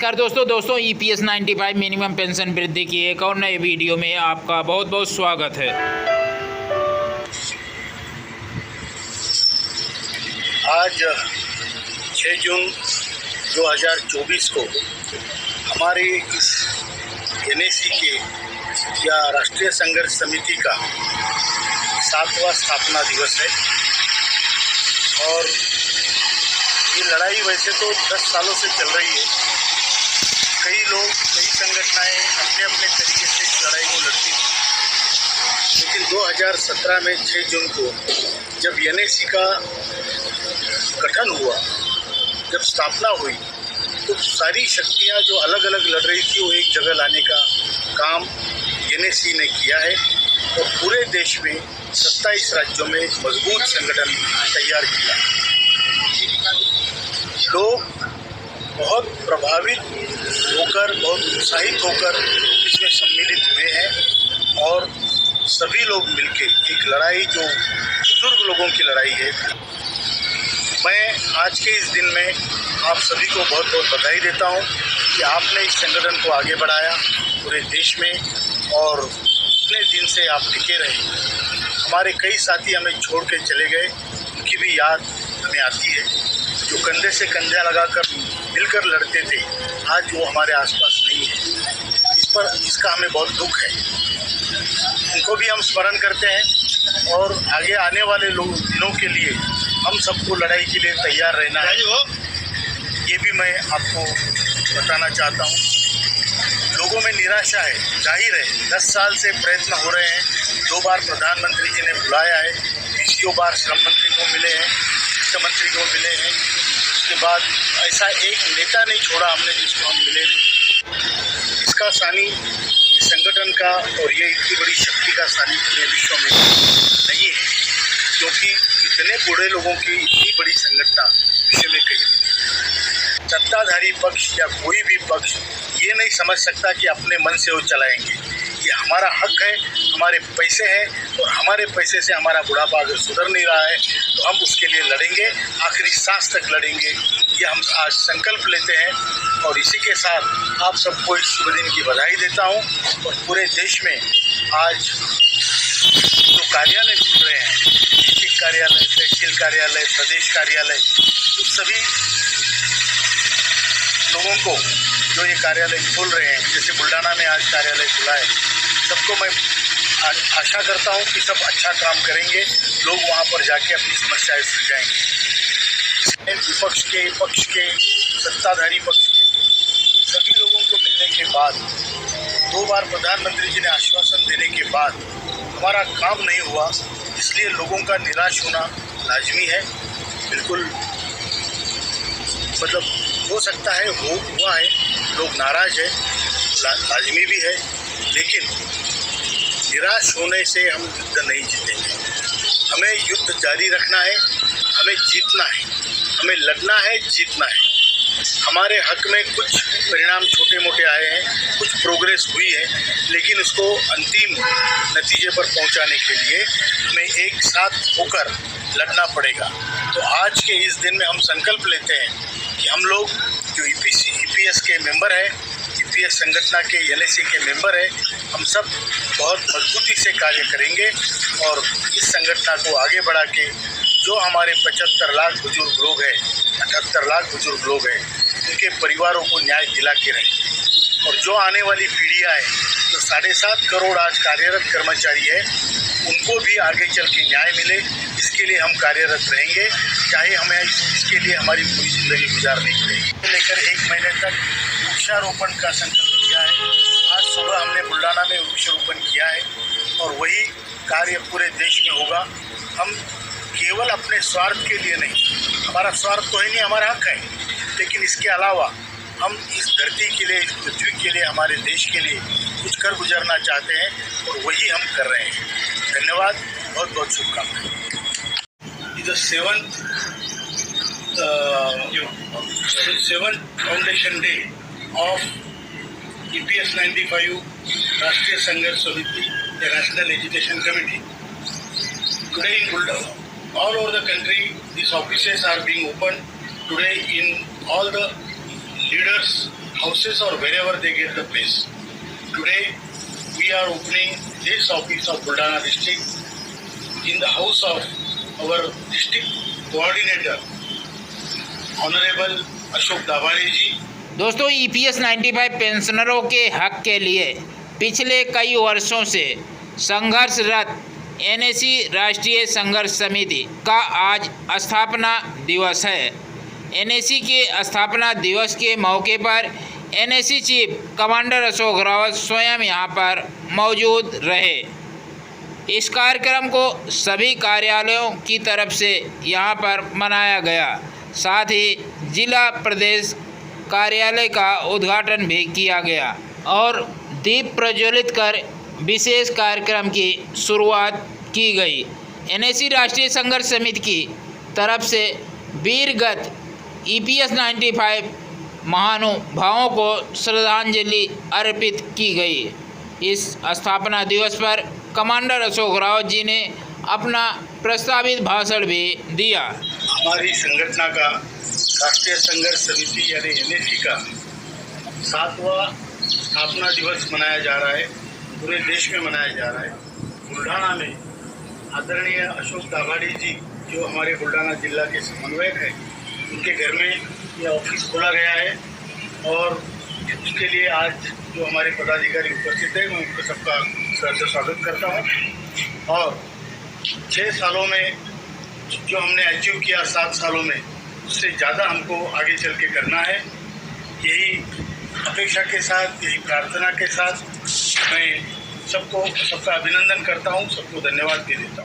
नमस्कार दोस्तों EPS 95 minimum pension वृद्धि की एक और नए वीडियो में आपका बहुत बहुत स्वागत है। आज 6 जून 2024 को हमारे इस NAC के या राष्ट्रीय संघर्ष समिति का 7वां स्थापना दिवस है और ये लड़ाई वैसे तो 10 सालों से चल रही है। कई लोग, कई संगठनाएं अपने अपने तरीके से इस लड़ाई को लड़ती थी, लेकिन 2017 में 6 जून को जब NAC का गठन हुआ, जब स्थापना हुई, तो सारी शक्तियां जो अलग अलग लड़ रही थी वो एक जगह लाने का काम NAC ने किया है और पूरे देश में 27 राज्यों में मजबूत संगठन तैयार किया। लोग बहुत प्रभावित होकर, बहुत उत्साहित होकर इसमें सम्मिलित हुए हैं और सभी लोग मिलके एक लड़ाई जो बुजुर्ग लोगों की लड़ाई है। मैं आज के इस दिन में आप सभी को बहुत बहुत बधाई देता हूं कि आपने इस संगठन को आगे बढ़ाया पूरे देश में और इतने दिन से आप टिके रहे। हमारे कई साथी हमें छोड़ के चले गए, उनकी भी याद हमें आती है, जो कंधे से कंधा लगाकर मिलकर लड़ते थे, आज वो हमारे आसपास नहीं है। इसका हमें बहुत दुख है। उनको भी हम स्मरण करते हैं और आगे आने वाले दिनों के लिए हम सबको लड़ाई के लिए तैयार रहना है, ये भी मैं आपको बताना चाहता हूँ। लोगों में निराशा है, जाहिर है। 10 साल से प्रयत्न हो रहे हैं, 2 बार प्रधानमंत्री जी ने बुलाया है, 20 बार श्रम मंत्री को मिले हैं, वित्त मंत्री को मिले हैं, उसके बाद ऐसा एक नेता नहीं छोड़ा हमने जिसको हम मिले नहीं। इसका सानी इस संगठन का और ये इतनी बड़ी शक्ति का सानी पूरे विश्व में नहीं है, क्योंकि इतने बूढ़े लोगों की इतनी बड़ी संगठन विश्व में कहीं नहीं। सत्ताधारी पक्ष या कोई भी पक्ष ये नहीं समझ सकता कि अपने मन से वो चलाएंगे। ये हमारा हक है, हमारे पैसे हैं और हमारे पैसे से हमारा बुढ़ापा अगर सुधर नहीं रहा है तो हम उसके लिए लड़ेंगे, आखिरी सांस तक लड़ेंगे। ये हम आज संकल्प लेते हैं और इसी के साथ आप सबको इस शुभ दिन की बधाई देता हूँ। और पूरे देश में आज जो कार्यालय खुल रहे हैं, डिस्ट्रिक्ट कार्यालय, तहसील कार्यालय, प्रदेश कार्यालय, उस सभी लोगों को जो ये कार्यालय खोल रहे हैं, जैसे बुल्डाना में आज कार्यालय खुला है, सबको मैं आशा करता हूँ कि सब अच्छा काम करेंगे, लोग वहाँ पर जाके अपनी समस्याएं सुलझाएंगे। विपक्ष के, पक्ष के, सत्ताधारी पक्ष के सभी लोगों को मिलने के बाद, 2 बार प्रधानमंत्री जी ने आश्वासन देने के बाद हमारा काम नहीं हुआ, इसलिए लोगों का निराश होना लाजमी है। बिल्कुल, मतलब हो सकता है, हुआ है, लोग नाराज है, लाजमी भी है, लेकिन निराश होने से हम युद्ध नहीं जीतेंगे। हमें युद्ध जारी रखना है, हमें जीतना है, हमें लड़ना है, जीतना है। हमारे हक में कुछ परिणाम छोटे मोटे आए हैं, कुछ प्रोग्रेस हुई है, लेकिन उसको अंतिम नतीजे पर पहुंचाने के लिए हमें एक साथ होकर लड़ना पड़ेगा। तो आज के इस दिन में हम संकल्प लेते हैं कि हम लोग जो EPS के मेंबर हैं, EPS संगठन के NAC के मेंबर हैं, हम सब बहुत मजबूती से कार्य करेंगे और इस संगठन को आगे बढ़ा के जो हमारे 75 लाख बुजुर्ग लोग हैं, 78 लाख बुजुर्ग लोग हैं, उनके परिवारों को न्याय दिला के रहेंगे। और जो आने वाली पीढ़ियाँ हैं, जो 7.5 करोड़ आज कार्यरत कर्मचारी है, उनको भी आगे चल के न्याय मिले, इसके लिए हम कार्यरत रहेंगे, चाहे हमें इसके लिए हमारी पूरी ज़िंदगी गुजारनी पड़े। लेकर 1 महीने तक वृक्षारोपण का संकल्प किया है। आज सुबह हमने बुल्डाना में वृक्षारोपण किया है और वही कार्य पूरे देश में होगा। हम केवल अपने स्वार्थ के लिए नहीं, हमारा स्वार्थ तो है नहीं, हमारा हक है, लेकिन इसके अलावा हम इस धरती के लिए, इस पृथ्वी के लिए, हमारे देश के लिए कुछ कर गुजरना चाहते हैं और वही हम कर रहे हैं। धन्यवाद, बहुत बहुत शुभकामनाएं। The 7th Foundation Day of EPS 95 Rashtriya Sangharsh Samiti, the National Education Committee. Today in Buldana, all over the country, these offices are being opened. Today in all the leaders houses or wherever they get the place. Today we are opening this office of Buldana district in the house of our district coordinator, Honorable Ashok Dabari ji. दोस्तों EPS 95 पेंशनरों के हक के लिए पिछले कई वर्षों से संघर्षरत NSE राष्ट्रीय संघर्ष समिति का आज स्थापना दिवस है। NSE के स्थापना दिवस के मौके पर NSE chief commander Ashok Rawat स्वयं यहां पर मौजूद रहे। इस कार्यक्रम को सभी कार्यालयों की तरफ से यहां पर मनाया गया। साथ ही जिला प्रदेश कार्यालय का उद्घाटन भी किया गया और दीप प्रज्वलित कर विशेष कार्यक्रम की शुरुआत की गई। NSE राष्ट्रीय संघर्ष समिति की तरफ से वीरगत EPS 95 महानुभावों को श्रद्धांजलि अर्पित की गई। इस स्थापना दिवस पर कमांडर अशोक रावत जी ने अपना प्रस्तावित भाषण भी दिया। हमारी संगठन का राष्ट्रीय संघर्ष समिति यानी NSE का 7वां स्थापना दिवस मनाया जा रहा है, पूरे देश में मनाया जा रहा है। बुल्ढाना में आदरणीय अशोक दाभाड़ी जी जो हमारे बुल्ढाना जिला के समन्वयक हैं, उनके घर में यह ऑफिस खोला गया है और उसके लिए आज जो हमारे पदाधिकारी उपस्थित हैं मैं उनको सबका सहर्ष स्वागत करता हूँ। और 6 सालों में जो हमने अचीव किया 7 सालों में, उससे ज़्यादा हमको आगे चल के करना है। यही अपेक्षा के साथ, यही प्रार्थना के साथ मैं सबका अभिनंदन करता हूँ, सबको धन्यवाद भी देता हूँ।